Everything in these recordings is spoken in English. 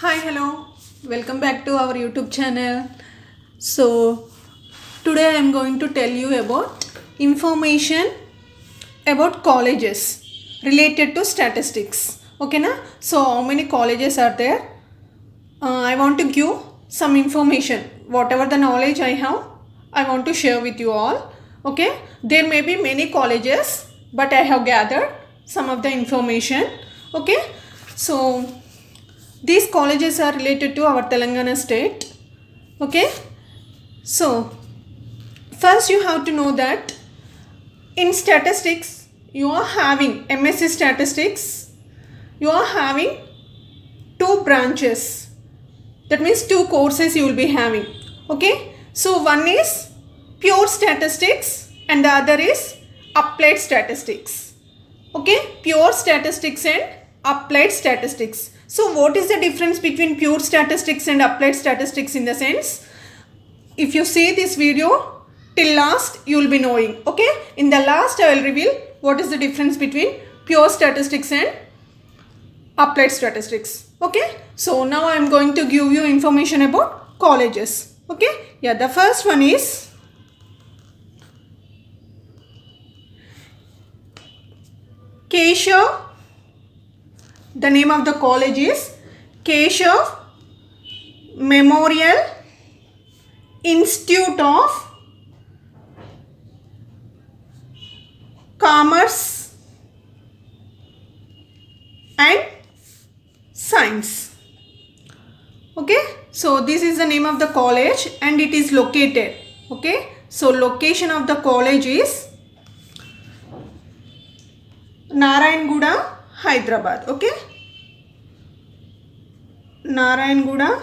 Hi, hello, welcome back to our YouTube channel. So, today I am going to tell you about information about colleges related to statistics. Okay, na? So, how many colleges are there? I want to give some information. Whatever the knowledge I have, I want to share with you all. Okay, there may be many colleges, but I have gathered some of the information. Okay, so these colleges are related to our Telangana state. Okay, so first you have to know that in statistics you are having MSc statistics, you are having two branches. That means two courses you will be having. Okay, so one is pure statistics and the other is applied statistics. Okay, pure statistics and applied statistics. So what is the difference between pure statistics and applied statistics? In the sense, if you see this video till last, you will be knowing. Okay, in the last I will reveal what is the difference between pure statistics and applied statistics. Okay, so now I am going to give you information about colleges. Okay, yeah, the first one is Keshav. The name of the college is Keshav Memorial Institute of Commerce and Science. Okay, so this is the name of the college and it is located. Okay, so location of the college is Narayanguda, Hyderabad. Okay, Narayanguda,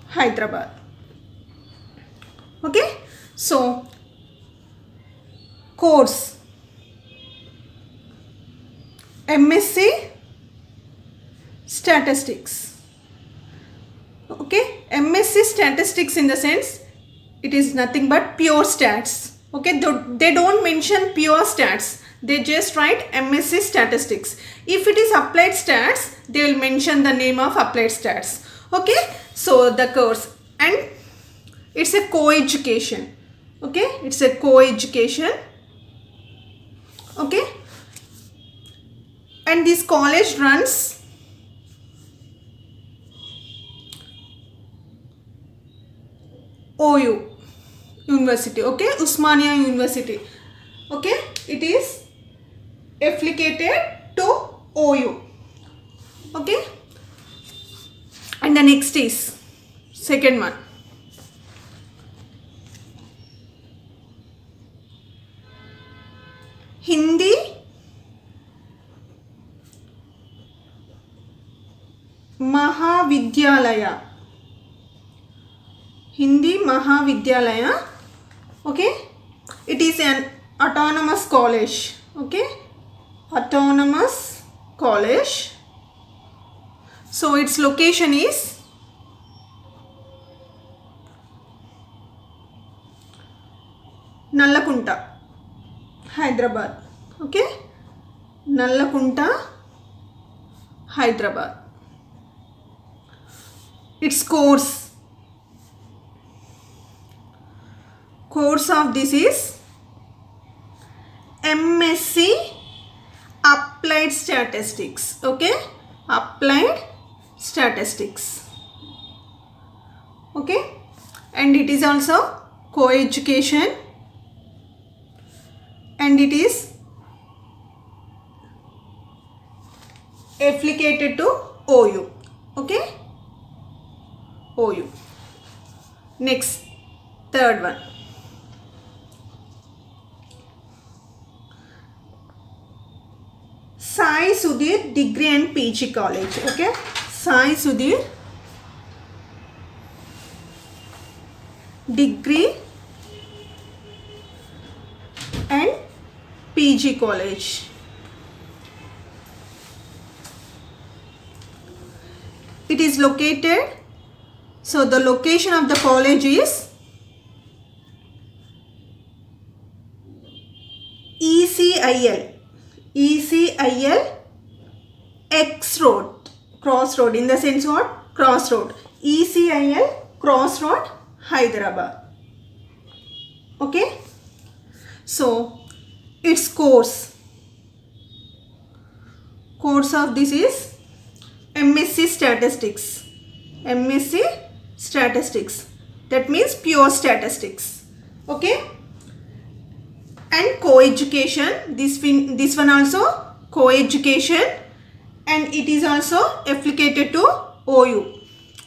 Hyderabad. Okay, so course MSc Statistics. Okay, MSc Statistics in the sense it is nothing but pure stats. Okay, they don't mention pure stats. They just write MSc Statistics. If it is applied stats, they will mention the name of applied stats. Okay, so the course, and it's a co-education. Okay, it's a co-education. Okay, and this college runs OU University. Okay, Usmania University. Okay, it is affiliated to OU. Okay, and the next is second one. Hindi Mahavidyalaya. Hindi Mahavidyalaya. Okay, it is an autonomous college. Okay, autonomous college. So its location is Nallakunta, Hyderabad. Okay, Nallakunta, Hyderabad. Its course of this is MSc Applied Statistics. Okay, Applied Statistics. Okay, and it is also co-education and it is affiliated to OU. Okay, OU. Next, third one. Sai Sudhir Degree and PG College. Okay, Sai Sudhir Degree and PG College. It is located, so the location of the college is ECIL X Road, Crossroad, in the sense what? Crossroad. ECIL, Crossroad, Hyderabad. Okay. So its course of this is MSc Statistics. MSc Statistics. That means pure statistics. Okay. And co-education. This one also co-education, and it is also affiliated to OU.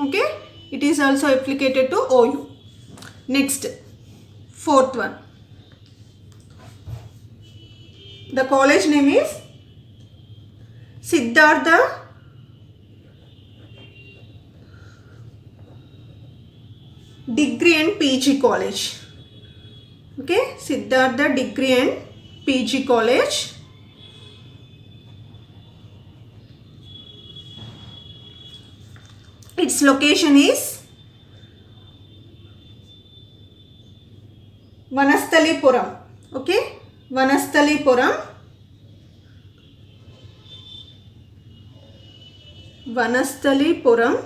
Okay. It is also affiliated to OU. Next, fourth one. The college name is Siddhartha Degree and PG College. Okay, Siddhartha Degree and PG College. Its location is Vanasthalipuram. Okay, Vanasthalipuram. Vanasthalipuram,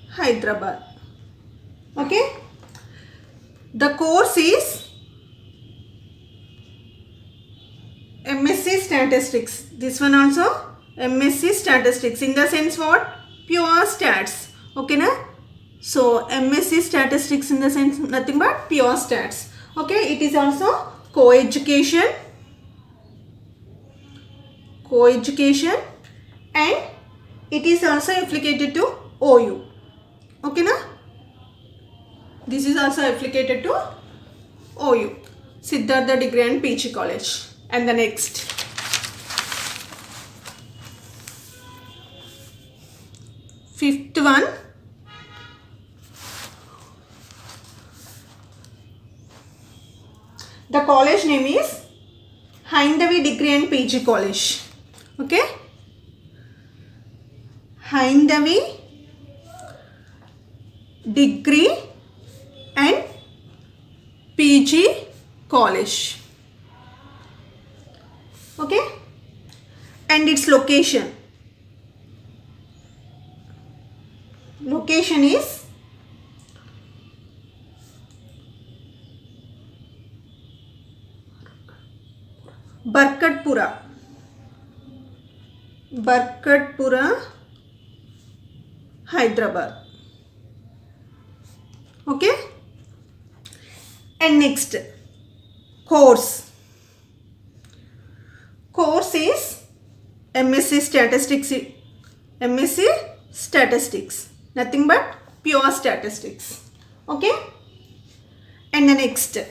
Hyderabad. Okay. The course is MSc Statistics. This one also MSc Statistics. In the sense what? Pure stats. Okay na? So MSc Statistics in the sense nothing but pure stats. Okay. It is also co-education. Co-education, and it is also affiliated to OU. Okay na? This is also affiliated to OU. Siddhartha Degree and PG College. And the next. Fifth one. The college name is Haindavi Degree and PG College. Okay. Haindavi Degree and PG College. Okay. And its location. Location is Barkatpura. Barkatpura, Hyderabad. Okay. And next, course. Course is MSc Statistics. MSc Statistics. Nothing but pure statistics. Okay. And the next, it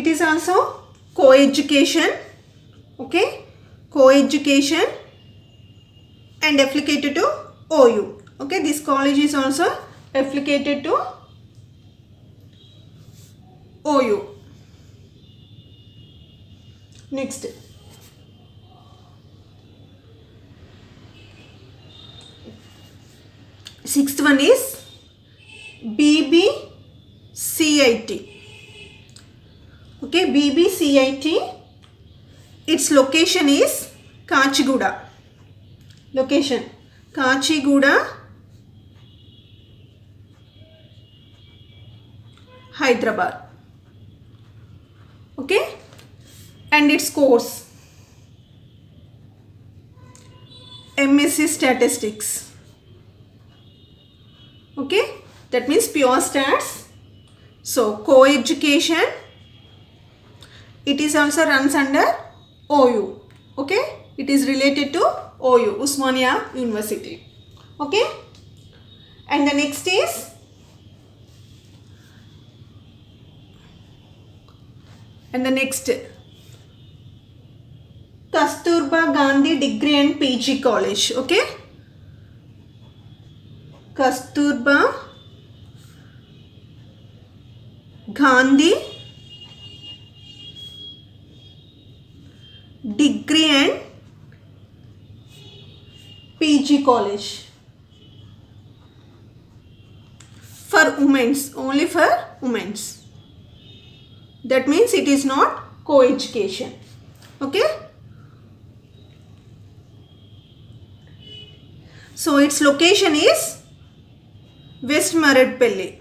is also co-education. Okay. Co-education and affiliated to OU. Okay. This college is also affiliated to OU. Next. Sixth one is BBCIT. Okay, BBCIT. Its location is Kachiguda. Location Kachiguda, Hyderabad. Okay. And its course MSc Statistics. Okay. That means pure stats. So co-education. It is also runs under OU. Okay. It is related to OU, Usmania University. Okay. And the next is Kasturba Gandhi Degree and PG College. Okay. Kasturba Gandhi Degree and PG College. For women's, only for women's. That means it is not co-education. Okay. So its location is West Maredpalli.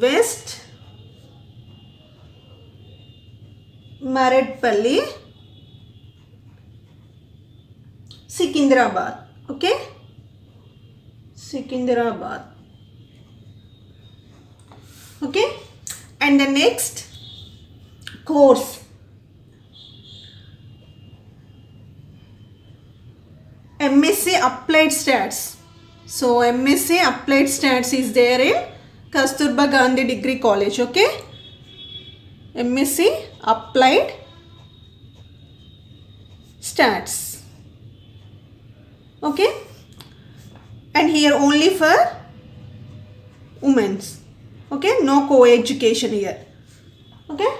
West Maredpalli, Secunderabad. Okay, Secunderabad. Okay, and the next course, MSc Applied Stats. So MSc Applied Stats is there in Kasturba Gandhi Degree College. Okay, MSc Applied Stats. Okay, and here only for women's. Okay, no co-education here. Okay,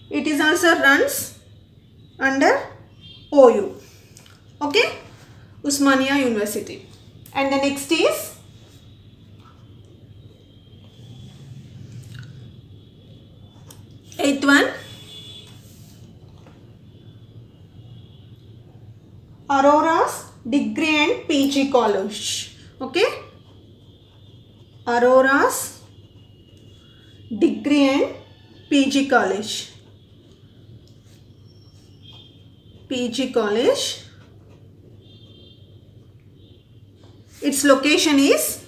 it is also runs under OU. Okay, Usmania University. And the next is eighth one, Aurora's Degree and PG College. Okay, Aurora's Degree and PG College. PG College. Its location is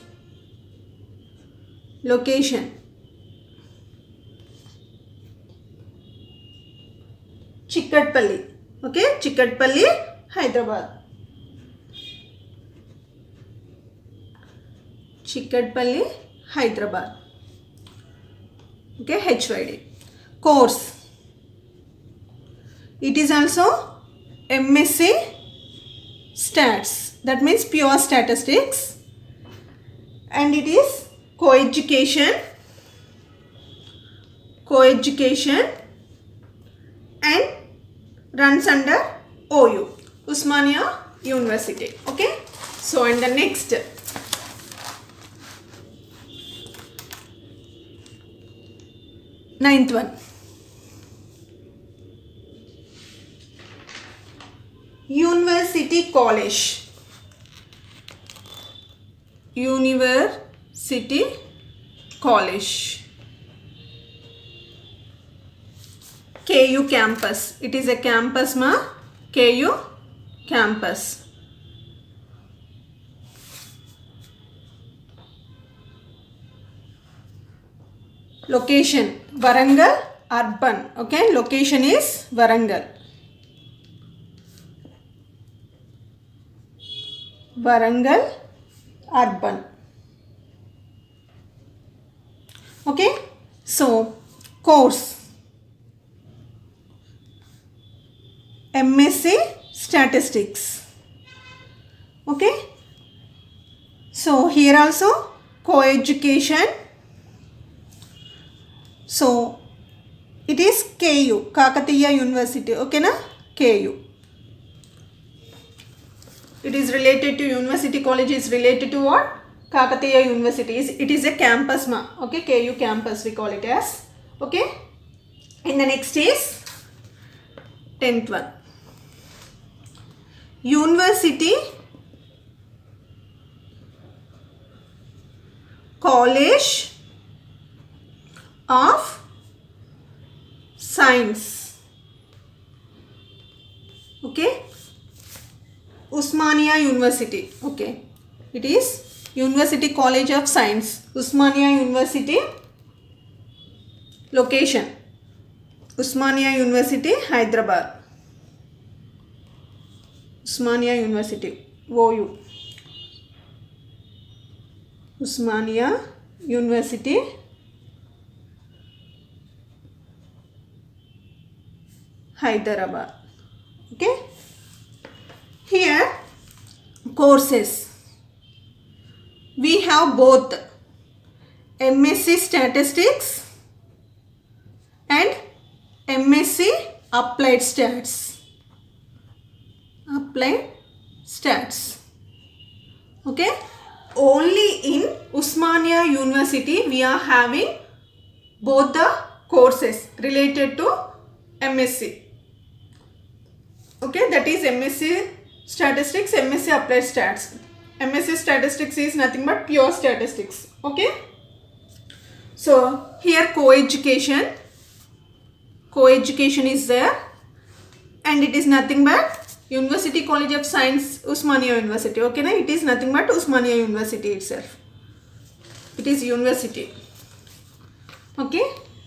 Chikatpalli. Okay, Chikatpalli, Hyderabad. Chikatpalli, Hyderabad. Okay, HYD. Course, it is also MSc Stats, that means pure statistics, and it is co-education and runs under OU, Usmania University. Okay, so and the next ninth one, University College. University College, KU campus. It is a campus ma, KU campus. Location, Warangal urban. Okay, location is Warangal. Warangal urban. Okay, so course, MSc Statistics. Okay, so here also co-education. So it is KU, Kakatiya University. Okay na, KU. It is related to University College, is related to what? Kakatiya University. It is a campus ma. Okay, KU campus we call it as. Okay, and the next is 10th one, University College of Science. Okay, Usmania University. Okay, it is University College of Science, Usmania University. Location, Usmania University, Hyderabad. Usmania University, OU. Usmania University, Hyderabad. Okay, here courses, we have both MSc Statistics and MSc Applied Stats. Applied Stats. Okay, only in Usmania University we are having both the courses related to MSc. Okay, that is MSc statistics, MSc applied stats. MSc statistics is nothing but pure statistics. Okay. So here co-education is there, and it is nothing but University College of Science, Osmania University. Okay, na? It is nothing but Osmania University itself. It is university. Okay,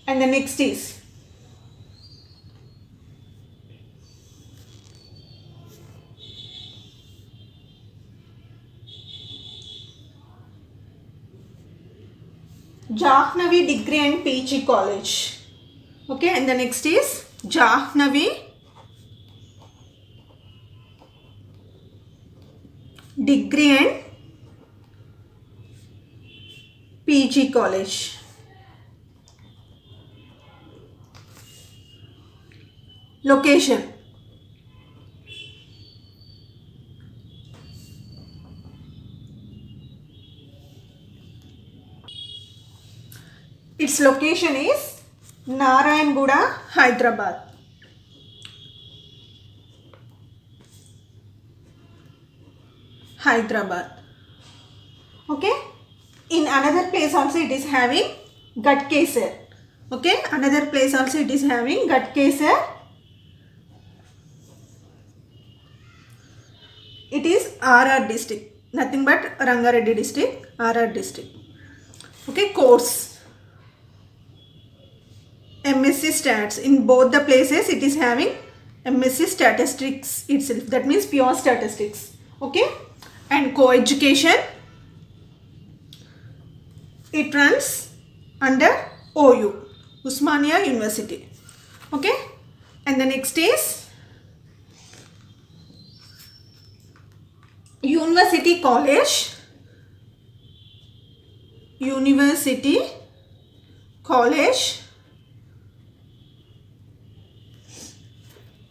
and the next is Jahnavi Degree and PG College. Okay, and the next is Jahnavi Degree and PG College. Location. Its location is Narayanguda, Hyderabad. Okay. In another place also it is having Ghatkesar. Okay. Another place also it is having Ghatkesar. It is RR district. Nothing but Rangareddy district, RR district. Okay. Course. MSc Stats. In both the places it is having MSc Statistics itself. That means pure statistics. Okay. And co-education, it runs under OU, Osmania University. Okay. And the next is University College.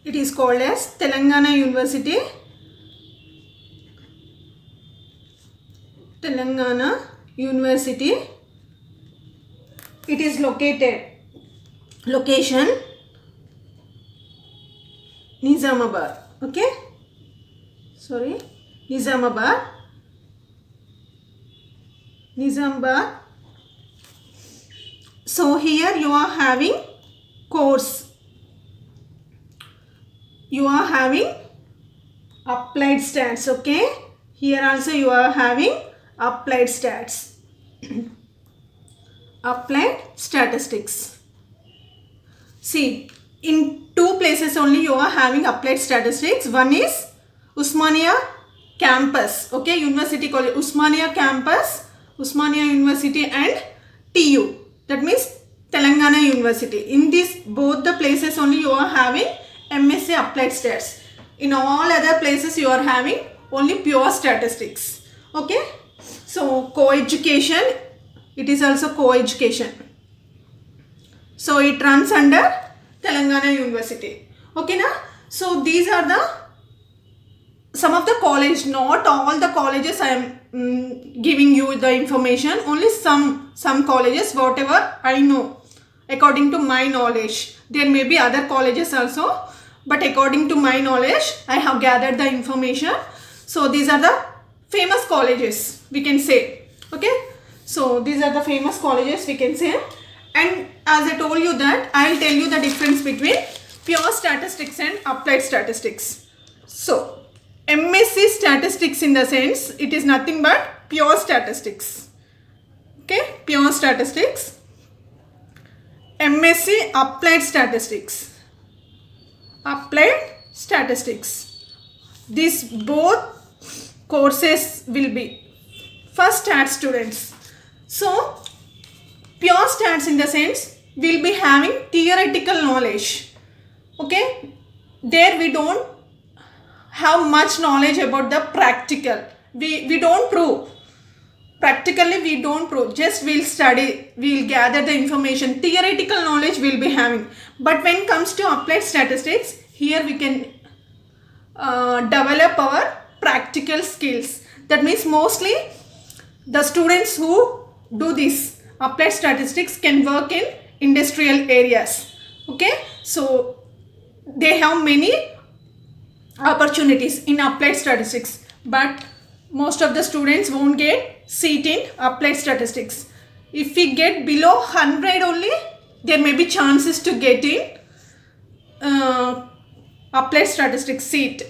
It is called as Telangana University. It is location Nizamabad. Okay. Nizamabad. So here you are having course. You are having applied stats. Okay. Here also you are having applied stats. Applied statistics. See, in two places only you are having applied statistics. One is Osmania campus. Okay. University College, Osmania campus, Osmania University, and TU. That means Telangana University. In these both the places only you are having MSc applied stats. In all other places you are having only pure statistics. Okay. So co-education, it is also co-education. So it runs under Telangana University. Okay na? So these are some of the college, not all the colleges I am giving you the information, only some colleges, whatever I know according to my knowledge. There may be other colleges also, but according to my knowledge I have gathered the information. So these are the famous colleges we can say. Okay, so these are the famous colleges we can say. And as I told you that I will tell you the difference between pure statistics and applied statistics. So MSc statistics, in the sense it is nothing but pure statistics. Okay, pure statistics. MSc applied statistics. These both courses will be for stats students. So pure stats, in the sense will be having theoretical knowledge. Okay, there we don't have much knowledge about the practical. We don't prove. Practically we don't prove. Just we'll study, we'll gather the information. Theoretical knowledge we'll be having. But when it comes to applied statistics, here we can develop our practical skills. That means mostly the students who do this applied statistics can work in industrial areas. Okay, so they have many opportunities in applied statistics, but most of the students won't get seat in applied statistics. If we get below 100 only, there may be chances to get in applied statistics seat.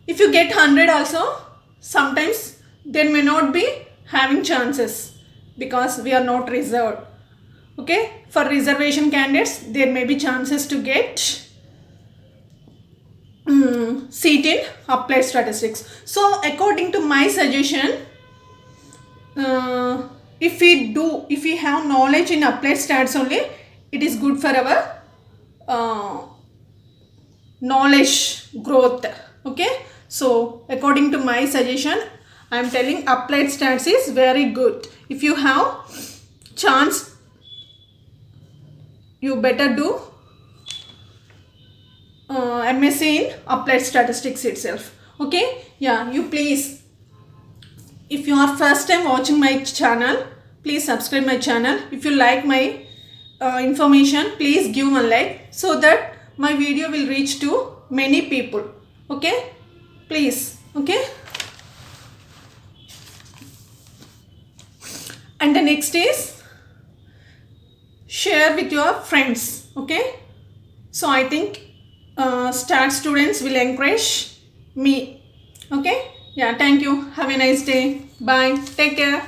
If you get 100 also, sometimes there may not be having chances because we are not reserved. Okay, for reservation candidates, there may be chances to get seat in applied statistics. So according to my suggestion, if we have knowledge in applied stats only, it is good for our knowledge growth. Okay, so according to my suggestion, I am telling applied stats is very good. If you have chance, you better do MSc in applied statistics itself. Okay, yeah, you please, if you are first time watching my channel, please subscribe my channel. If you like my information, please give a like so that my video will reach to many people. Okay, please. Okay, and the next is share with your friends. Okay, so I think STAT students will encourage me. Okay, yeah, thank you. Have a nice day. Bye. Take care.